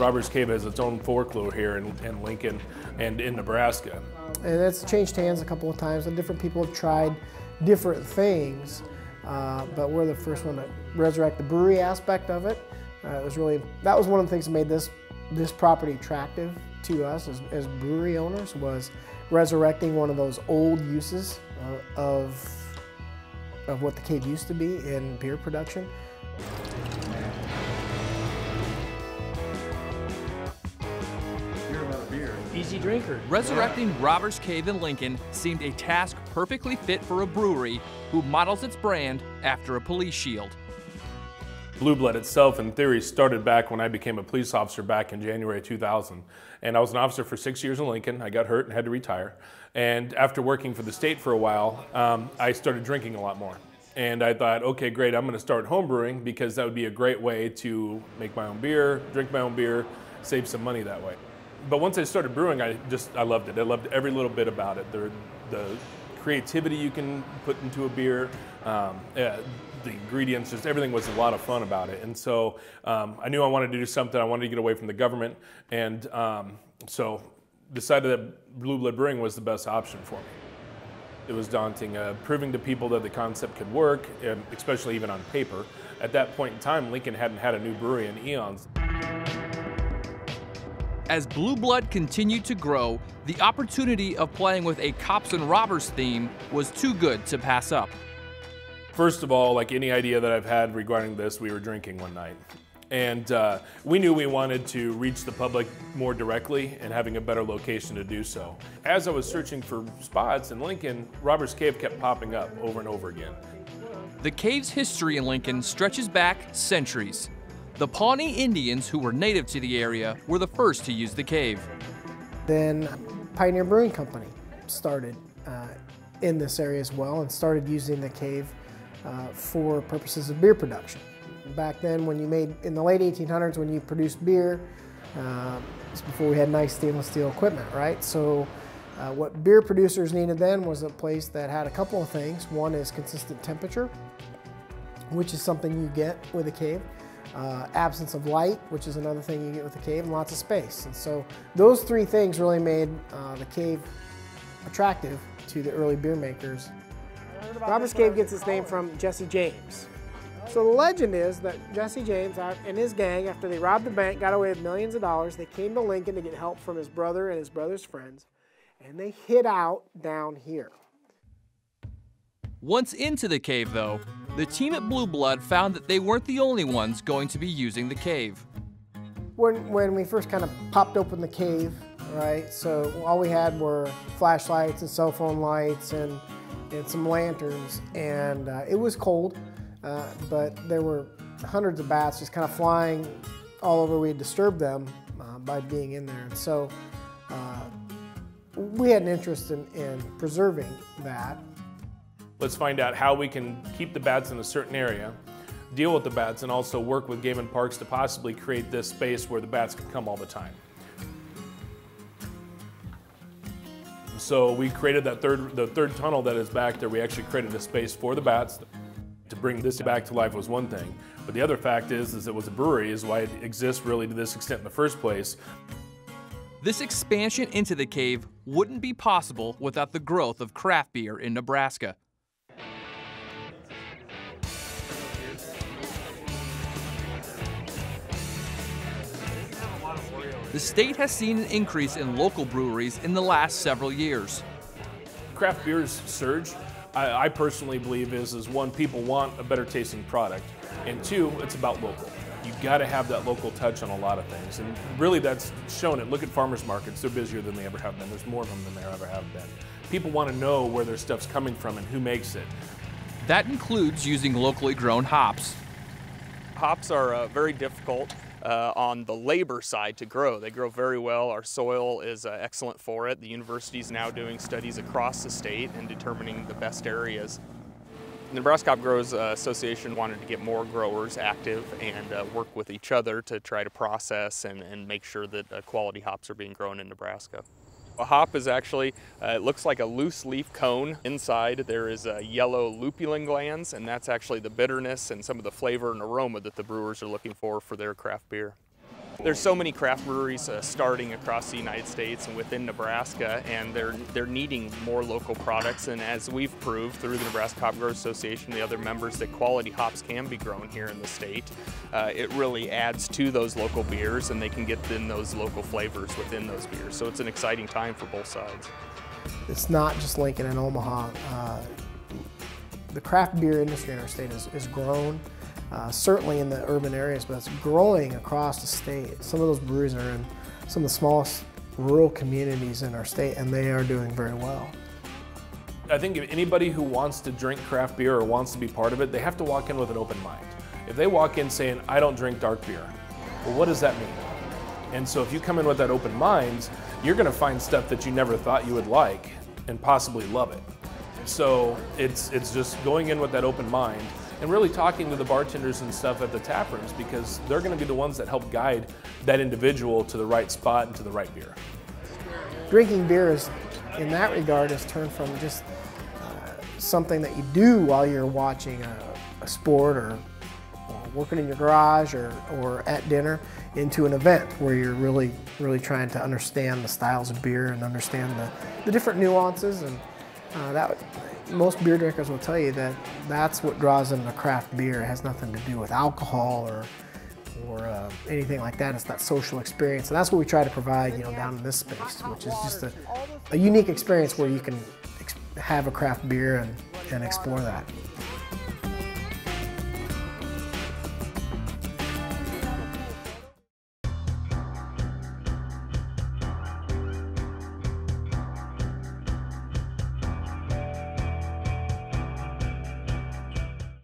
Robbers Cave has its own folklore here in Lincoln and in Nebraska. And it's changed hands a couple of times, and different people have tried different things, but we're the first one to resurrect the brewery aspect of it. That was one of the things that made this property attractive to us as brewery owners, was resurrecting one of those old uses of what the cave used to be in beer production. Easy drinker. Resurrecting Robbers Cave in Lincoln seemed a task perfectly fit for a brewery who models its brand after a police shield. Blue Blood itself, in theory, started back when I became a police officer back in January 2000. And I was an officer for 6 years in Lincoln. I got hurt and had to retire. And after working for the state for a while, I started drinking a lot more. And I thought, okay, great, I'm going to start home brewing, because that would be a great way to make my own beer, drink my own beer, save some money that way. But once I started brewing, I loved it. I loved every little bit about it. The creativity you can put into a beer, the ingredients, just everything was a lot of fun about it. And so I knew I wanted to do something. I wanted to get away from the government, and so decided that Blue Blood Brewing was the best option for me. It was daunting, proving to people that the concept could work, and especially even on paper. At that point in time, Lincoln hadn't had a new brewery in eons. As Blue Blood continued to grow, the opportunity of playing with a cops and robbers theme was too good to pass up. First of all, like any idea that I've had regarding this, we were drinking one night. And we knew we wanted to reach the public more directly and having a better location to do so. As I was searching for spots in Lincoln, Robbers Cave kept popping up over and over again. The cave's history in Lincoln stretches back centuries. The Pawnee Indians, who were native to the area, were the first to use the cave. Then Pioneer Brewing Company started in this area as well, and started using the cave for purposes of beer production. Back then, in the late 1800s, when you produced beer, it's before we had nice stainless steel equipment, right? So what beer producers needed then was a place that had a couple of things. One is consistent temperature, which is something you get with a cave. Absence of light, which is another thing you get with the cave, and lots of space. And so those three things really made the cave attractive to the early beer makers. Robbers Cave gets its name from Jesse James. So the legend is that Jesse James and his gang, after they robbed the bank, got away with millions of dollars, they came to Lincoln to get help from his brother and his brother's friends, and they hid out down here. Once into the cave, though, the team at Blue Blood found that they weren't the only ones going to be using the cave. When we first kind of popped open the cave, right, so all we had were flashlights and cell phone lights and some lanterns, and it was cold, but there were hundreds of bats just kind of flying all over. We had disturbed them by being in there, and so we had an interest in preserving that. Let's find out how we can keep the bats in a certain area, deal with the bats, and also work with Game and Parks to possibly create this space where the bats can come all the time. So we created the third tunnel that is back there. We actually created a space for the bats. To bring this back to life was one thing, but the other fact is it was a brewery, is why it exists really to this extent in the first place. This expansion into the cave wouldn't be possible without the growth of craft beer in Nebraska. The state has seen an increase in local breweries in the last several years. Craft beer's surge, I personally believe is one, people want a better tasting product, and two, it's about local. You've got to have that local touch on a lot of things, and really that's shown it. Look at farmers markets, they're busier than they ever have been. There's more of them than there ever have been. People want to know where their stuff's coming from and who makes it. That includes using locally grown hops. Hops are very difficult on the labor side to grow. They grow very well. Our soil is excellent for it. The university is now doing studies across the state and determining the best areas. The Nebraska Hop Growers Association wanted to get more growers active and work with each other to try to process and make sure that quality hops are being grown in Nebraska. A hop is actually, it looks like a loose leaf cone. Inside there is yellow lupulin glands, and that's actually the bitterness and some of the flavor and aroma that the brewers are looking for their craft beer. There's so many craft breweries starting across the United States and within Nebraska, and they're needing more local products. And as we've proved through the Nebraska Hop Growers Association and the other members that quality hops can be grown here in the state, it really adds to those local beers, and they can get in those local flavors within those beers. So it's an exciting time for both sides. It's not just Lincoln and Omaha. The craft beer industry in our state is grown. Certainly in the urban areas, but it's growing across the state. Some of those breweries are in some of the smallest rural communities in our state, and they are doing very well. I think if anybody who wants to drink craft beer or wants to be part of it, they have to walk in with an open mind. If they walk in saying, I don't drink dark beer, well, what does that mean? And so if you come in with that open mind, you're gonna find stuff that you never thought you would like and possibly love it. So it's just going in with that open mind and really talking to the bartenders and stuff at the tap rooms, because they're going to be the ones that help guide that individual to the right spot and to the right beer. Drinking beer is, in that regard, has turned from just something that you do while you're watching a sport or working in your garage or at dinner into an event where you're really trying to understand the styles of beer and understand the different nuances, and most beer drinkers will tell you that that's what draws them to craft beer. It has nothing to do with alcohol or anything like that. It's that social experience, and that's what we try to provide, down in this space, which is just a unique experience where you can have a craft beer and explore that.